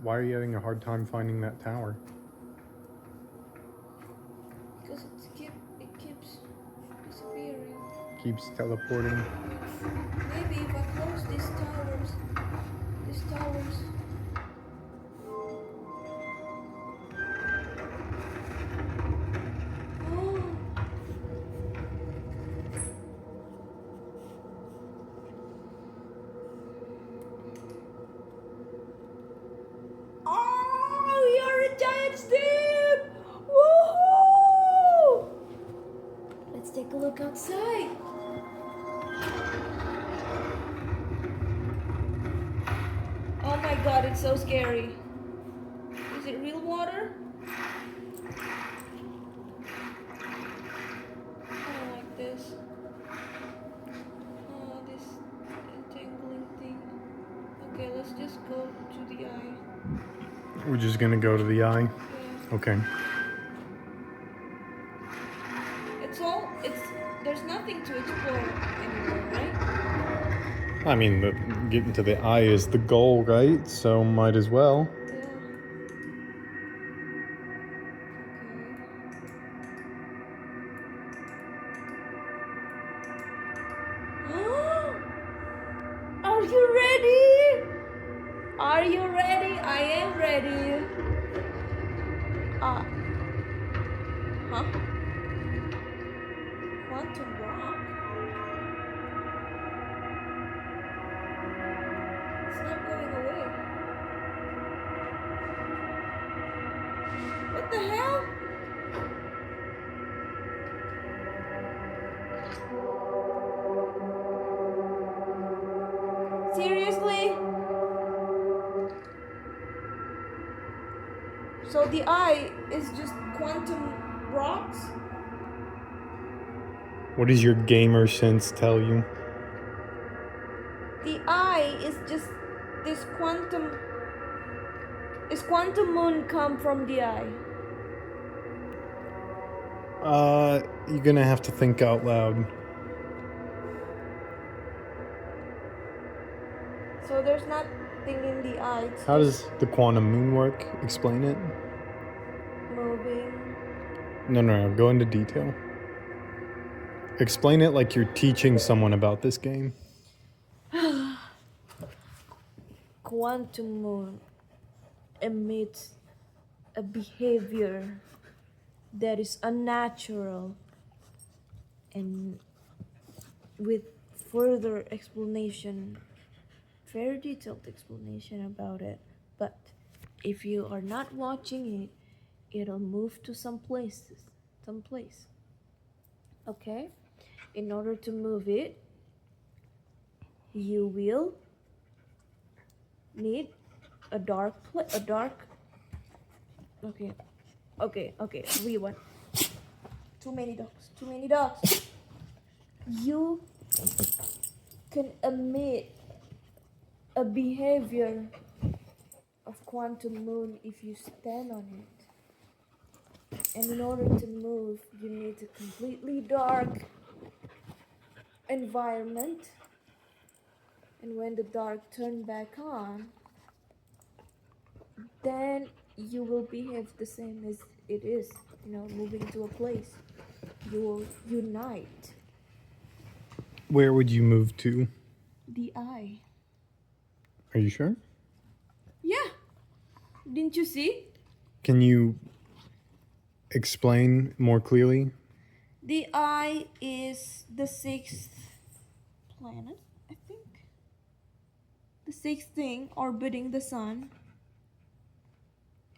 Why are you having a hard time finding that tower? Because it keeps disappearing. Keeps teleporting. Maybe if I close these towers. Oh, oh, you're a giant steep! Woohoo! Let's take a look outside. Oh my god, it's so scary. Is it real water? I don't like this. Oh, this entangling thing. Okay, let's just go to the eye. We're just gonna go to the eye. Yeah. Okay. There's nothing to explore anymore, right? I mean, getting to the eye is the goal, right? So might as well. Yeah. Okay. Are you ready? Are you ready? I am ready. Uh, huh? Quantum rock? It's not going away. What the hell? Seriously? So the eye is just quantum rocks? What does your gamer sense tell you? The eye is just this quantum. Is quantum moon come from the eye? You're gonna have to think out loud. So there's nothing in the eye. It's How just does the quantum moon work? Explain it. moving. No. Go into detail. Explain it like you're teaching someone about this game. Quantum moon emits a behavior that is unnatural, and with further explanation, very detailed explanation about it. But if you are not watching it, it'll move to some place. Okay? In order to move it, you will need a dark okay, rewind. Too many dogs. You can emit a behavior of quantum moon if you stand on it. And in order to move, you need a completely dark environment. And when the dark turn back on, then you will behave the same as it is, moving to a place. You will unite. Where would you move to? The eye. Are you sure? Yeah. Didn't you see? Can you explain more clearly? The eye is the sixth planet, I think. The sixth thing orbiting the sun.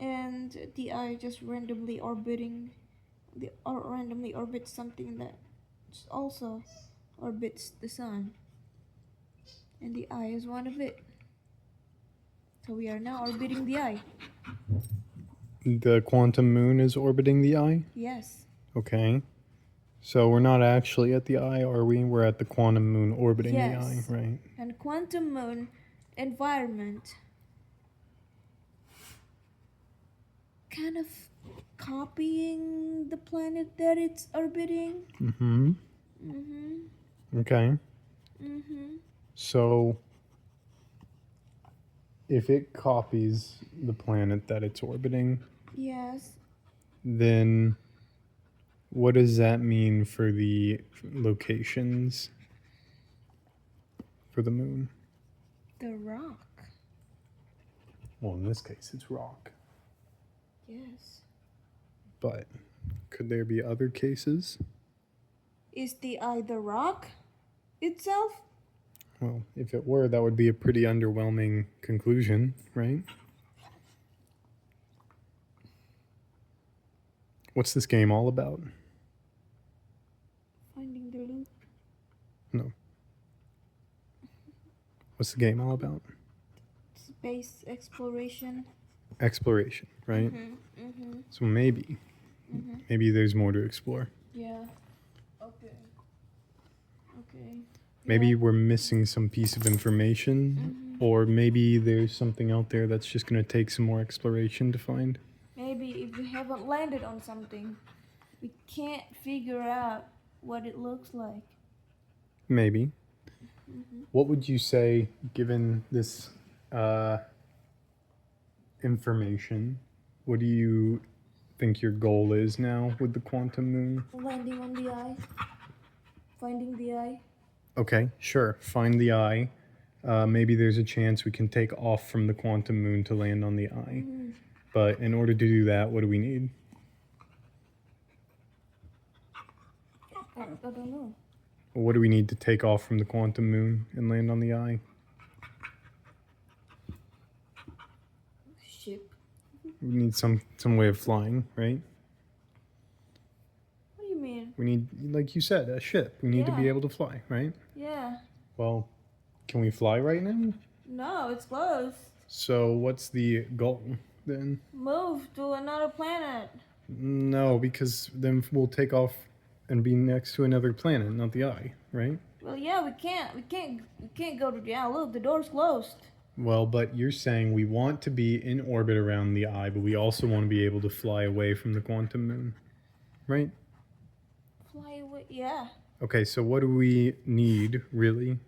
And the eye just randomly orbits something that also orbits the sun. And the eye is one of it. So we are now orbiting the eye. The quantum moon is orbiting the eye? Yes. Okay. So we're not actually at the eye, are we? We're at the quantum moon orbiting the eye, right? And quantum moon environment kind of copying the planet that it's orbiting. Mm-hmm. Mm-hmm. Okay. Mm-hmm. So if it copies the planet that it's orbiting, Yes. then what does that mean for the locations for the moon? The rock. Well, in this case, it's rock. Yes. But could there be other cases? Is the eye the rock itself? Well, if it were, that would be a pretty underwhelming conclusion, right? What's this game all about? Finding the loop. No. What's the game all about? Space exploration. Exploration, right? Mm-hmm. So maybe there's more to explore. Yeah. Okay. Okay. Maybe Yeah. we're missing some piece of information, or maybe there's something out there that's just going to take some more exploration to find. Maybe if we haven't landed on something, we can't figure out what it looks like. Maybe. What would you say, given this information, what do you think your goal is now with the quantum moon? Landing on the eye. Finding the eye. Okay, sure. Find the eye. Maybe there's a chance we can take off from the quantum moon to land on the eye. But in order to do that, what do we need? I don't know. What do we need to take off from the quantum moon and land on the eye? Ship. We need some way of flying, right? What do you mean? We need, like you said, a ship. We need to be Yeah. able to fly, right? Yeah. Well, can we fly right now? No, it's closed. So what's the goal then? Move to another planet. No, because then we'll take off and be next to another planet, not the eye, right? Well, yeah, we can't go to the eye. Look, the door's closed. Well, but you're saying we want to be in orbit around the eye, but we also want to be able to fly away from the quantum moon, right? Fly away. Yeah. Okay, so what do we need, really?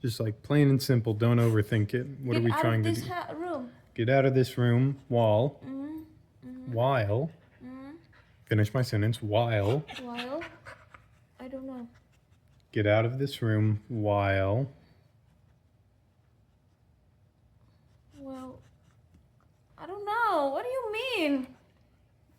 Just like plain and simple, don't overthink it. What are we trying to do? Get out of this room. Get out of this room while, Mm-hmm. finish my sentence, while, While? I don't know. get out of this room while, Well, I don't know. What do you mean?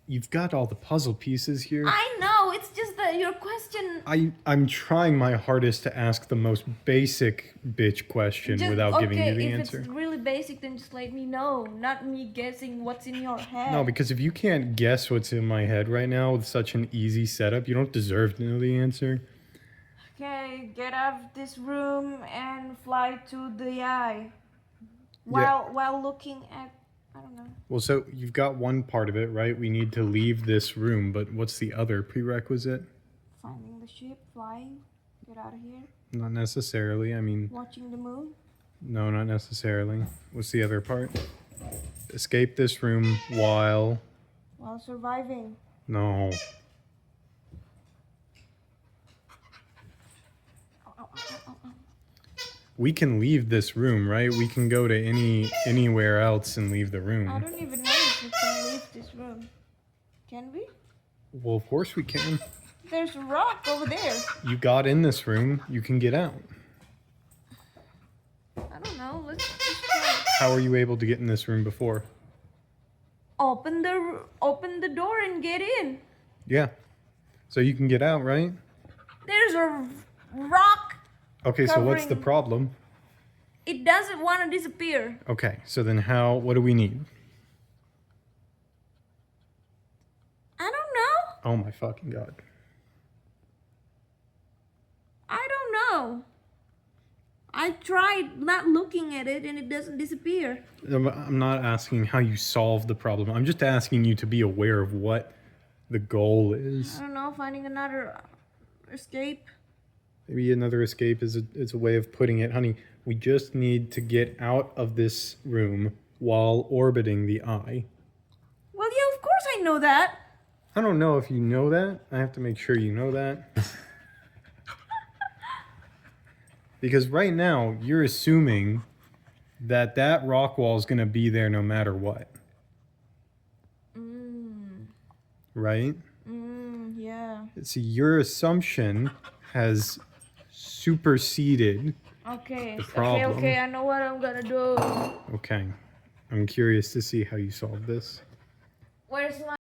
you've got all the puzzle pieces here. I know. It's just that your question. I'm trying my hardest to ask the most basic bitch question without giving you the if answer. it's really basic, then just let me know. Not me guessing what's in your head. No, because if you can't guess what's in my head right now with such an easy setup, you don't deserve to know the answer. Okay, get out of this room and fly to the eye. While looking at, I don't know. Well, so you've got one part of it, right? We need to leave this room, but what's the other prerequisite? Finding the ship, flying, get out of here, Not necessarily. I mean, watching the moon. no, not necessarily. What's the other part? Escape this room while... While surviving. No. We can leave this room, right? We can go to anywhere else and leave the I room. don't even know if we can leave this room. Can we? Well, of course we can. There's a rock over there. You got in this room, you can get out. I don't know. Let's just try. How are you able to get in this room before? Open the door and get in. Yeah. So you can get out, right? There's a rock. Okay, so what's the Covering- problem? It doesn't want to disappear. Okay, so then what do we need? I don't know. Oh my fucking god. I don't know. I tried not looking at it and it doesn't disappear. I'm not asking how you solve the problem. I'm just asking you to be aware of what the goal is. I don't know. Finding another escape. Maybe another escape is a way of putting it. Honey, we just need to get out of this room while orbiting the eye. Well, yeah, of course I know that. I don't know if you know that. I have to make sure you know that. Because right now, you're assuming that rock wall is going to be there no matter what, right? Yeah. See, your assumption has superseded Okay. the Okay, problem. okay, I know what I'm gonna do. Okay. I'm curious to see how you solve this. Where's my